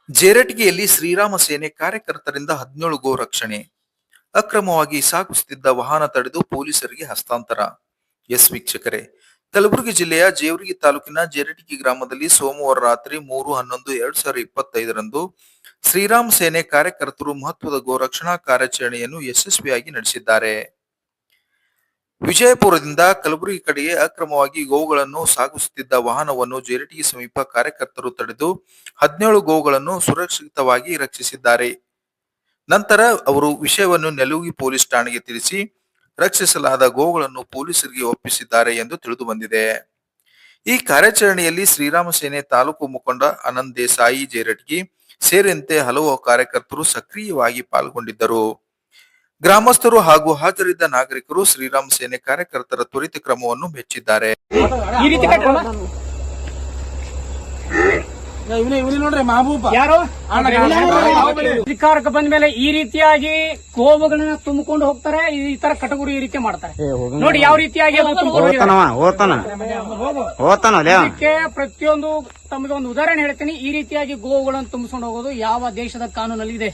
ಜೇರಟಗಿಯಲ್ಲಿ ಶ್ರೀರಾಮ ಸೇನೆ ಕಾರ್ಯಕರ್ತರಿಂದ 17 ಗೋ ರಕ್ಷಣೆ. ಅಕ್ರಮವಾಗಿ ಸಾಗಿಸುತ್ತಿದ್ದ ವಾಹನ ತಡೆದು ಪೊಲೀಸರಿಗೆ ಹಸ್ತಾಂತರ. ವೀಕ್ಷಕರೇ, ಕಲಬುರಗಿ ಜಿಲ್ಲೆಯ ಜೇವರ್ಗಿ ತಾಲೂಕಿನ ಜೇರಟಗಿ ಗ್ರಾಮದಲ್ಲಿ ಸೋಮವಾರ ರಾತ್ರಿ 3/11/2025 ಶ್ರೀರಾಮ ಸೇನೆ ಕಾರ್ಯಕರ್ತರು ಮಹತ್ವದ ಗೋ ರಕ್ಷಣಾ ಕಾರ್ಯಾಚರಣೆಯನ್ನು ಯಶಸ್ವಿಯಾಗಿ ನಡೆಸಿದ್ದಾರೆ. ವಿಜಯಪುರದಿಂದ ಕಲಬುರಗಿ ಕಡೆಗೆ ಅಕ್ರಮವಾಗಿ ಗೋವುಗಳನ್ನು ಸಾಗಿಸುತ್ತಿದ್ದ ವಾಹನವನ್ನು ಜೇರಟಗಿ ಸಮೀಪ ಕಾರ್ಯಕರ್ತರು ತಡೆದು 17 ಗೋವುಗಳನ್ನು ಸುರಕ್ಷಿತವಾಗಿ ರಕ್ಷಿಸಿದ್ದಾರೆ. ನಂತರ ಅವರು ವಿಷಯವನ್ನು ನೆಲುಗಿ ಪೊಲೀಸ್ ಠಾಣೆಗೆ ತಿಳಿಸಿ ರಕ್ಷಿಸಲಾದ ಗೋವುಗಳನ್ನು ಪೊಲೀಸರಿಗೆ ಒಪ್ಪಿಸಿದ್ದಾರೆ ಎಂದು ತಿಳಿದು ಬಂದಿದೆ. ಈ ಕಾರ್ಯಾಚರಣೆಯಲ್ಲಿ ಶ್ರೀರಾಮ ಸೇನೆ ತಾಲೂಕು ಮುಖಂಡ ಆನಂದ್ ದೇಸಾಯಿ ಜೇರಟಗಿ ಸೇರಿದಂತೆ ಹಲವು ಕಾರ್ಯಕರ್ತರು ಸಕ್ರಿಯವಾಗಿ ಪಾಲ್ಗೊಂಡಿದ್ದರು. ಗ್ರಾಮಸ್ಥರು ಹಾಗೂ ಹಾಜರಿದ್ದ ನಾಗರಿಕರು ಶ್ರೀರಾಮ ಸೇನೆ ಕಾರ್ಯಕರ್ತರ ತ್ವರಿತ ಕ್ರಮವನ್ನು ಮೆಚ್ಚಿದ್ದಾರೆ. ಅಧಿಕಾರಕ್ಕೆ ಬಂದ ಮೇಲೆ ಈ ರೀತಿಯಾಗಿ ಗೋವುಗಳನ್ನ ತುಂಬಿಕೊಂಡು ಹೋಗ್ತಾರೆ, ಈ ತರ ಕಟಗುರಿ ಈ ರೀತಿ ಮಾಡ್ತಾರೆ. ನೋಡಿ ಯಾವ ರೀತಿಯಾಗಿ ಅದಕ್ಕೆ ಪ್ರತಿಯೊಂದು ತಮಗೆ ಒಂದು ಉದಾಹರಣೆ ಹೇಳ್ತೀನಿ. ಈ ರೀತಿಯಾಗಿ ಗೋವುಗಳನ್ನು ತುಂಬಿಸ್ಕೊಂಡು ಹೋಗೋದು ಯಾವ ದೇಶದ ಕಾನೂನಲ್ಲಿ ಇದೆ?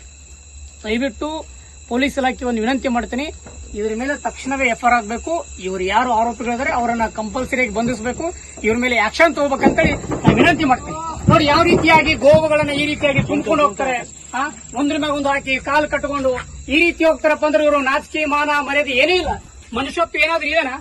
ದಯವಿಟ್ಟು ಪೊಲೀಸ್ ಇಲಾಖೆ ಒಂದು ವಿನಂತಿ ಮಾಡ್ತೀನಿ, ಇದ್ರ ಮೇಲೆ ತಕ್ಷಣವೇ ಎಫ್ಐಆರ್ ಆಗಬೇಕು. ಇವರು ಯಾರು ಆರೋಪಿಗಳಿದ್ದಾರೆ ಅವರನ್ನ ಕಂಪಲ್ಸರಿಯಾಗಿ ಬಂಧಿಸಬೇಕು. ಇವ್ರ ಮೇಲೆ ಆಕ್ಷನ್ ತಗೋಬೇಕಂತೇಳಿ ನಾನು ವಿನಂತಿ ಮಾಡ್ತೀನಿ. ನೋಡಿ ಯಾವ ರೀತಿಯಾಗಿ ಗೋವುಗಳನ್ನ ಈ ರೀತಿಯಾಗಿ ತುಂಬಿಕೊಂಡು ಹೋಗ್ತಾರೆ, ಒಂದ್ರ ಮ್ಯಾಗ ಒಂದು ಹಾಕಿ ಕಾಲು ಕಟ್ಟಿಕೊಂಡು ಈ ರೀತಿ ಹೋಗ್ತಾರಪ್ಪ ಅಂದ್ರೆ ಇವರು ನಾಚಿಕೆ ಮಾನ ಮರ್ಯಾದೆ ಏನೂ ಇಲ್ಲ. ಮನುಷ್ಯತ್ವ ಏನಾದ್ರೂ ಇದೆನಾ?